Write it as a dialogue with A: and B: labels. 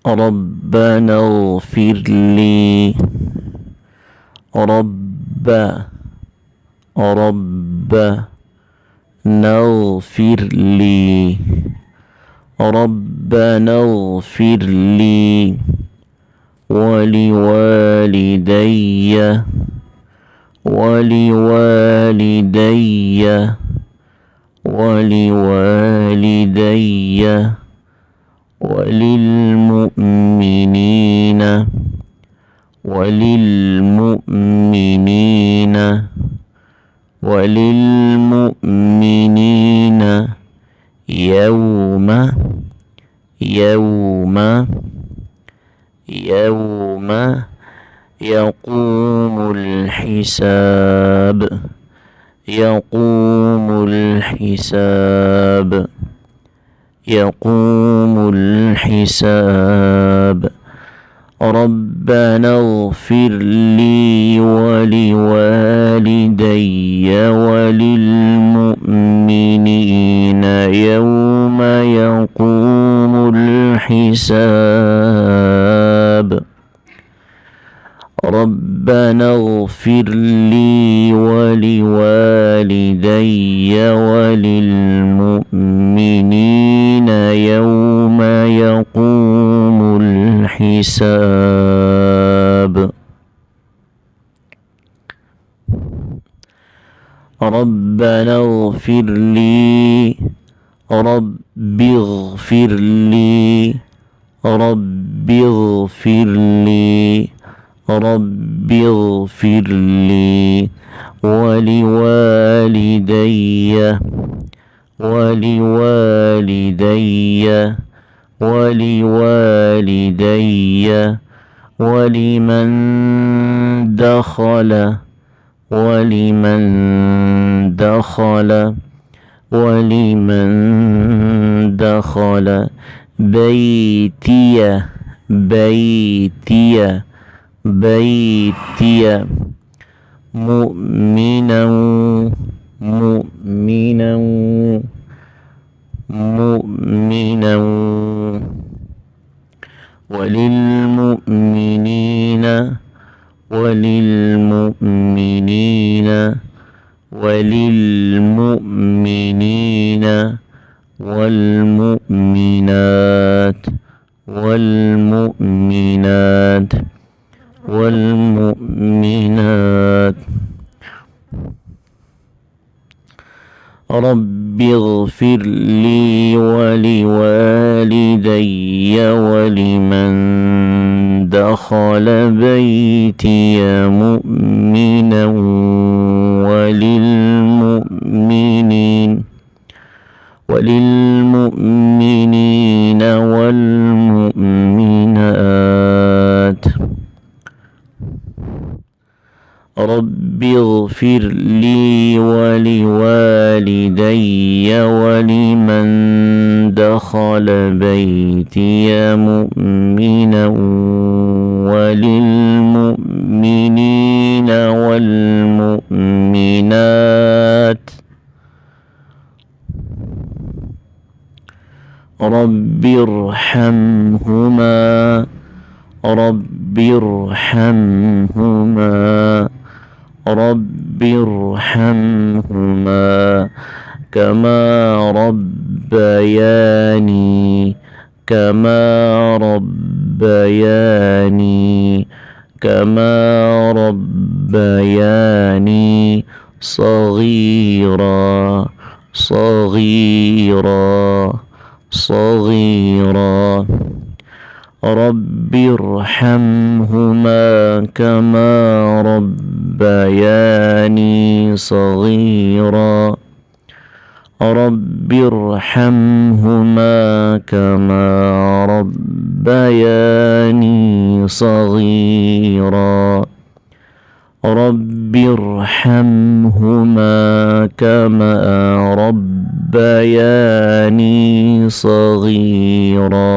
A: ربنا اغفر لي. ربنا اغفر لي. ربنا اغفر لي ولوالدي وللمؤمنين يوم يقوم الحساب. ربنا اغفر لي ولوالدي وللمؤمنين يوم يقوم الحساب. ربنا اغفر لي ولوالدي وللمؤمنين يوم يقوم الحساب. ربنا اغفر لي. رب اغفر لي. رب اغفر لي. رب اغفر لي ولوالدي ولمن دخل بيتي مؤمنا وللمؤمنين والمؤمنات. رب اغفر لي ولوالدي ولمن دخل بيتي مؤمنا وللمؤمنين والمؤمنات. رب اغفر لي ولوالدي ولمن دخل بيتي مؤمنا وللمؤمنين والمؤمنات. رب ارحمهما كما ربياني صغيرا. رب ارحمهما كما ربياني صغيرا. رب ارحمهما كما ربياني صغيرا. رب ارحمهما كما ربياني صغيرا.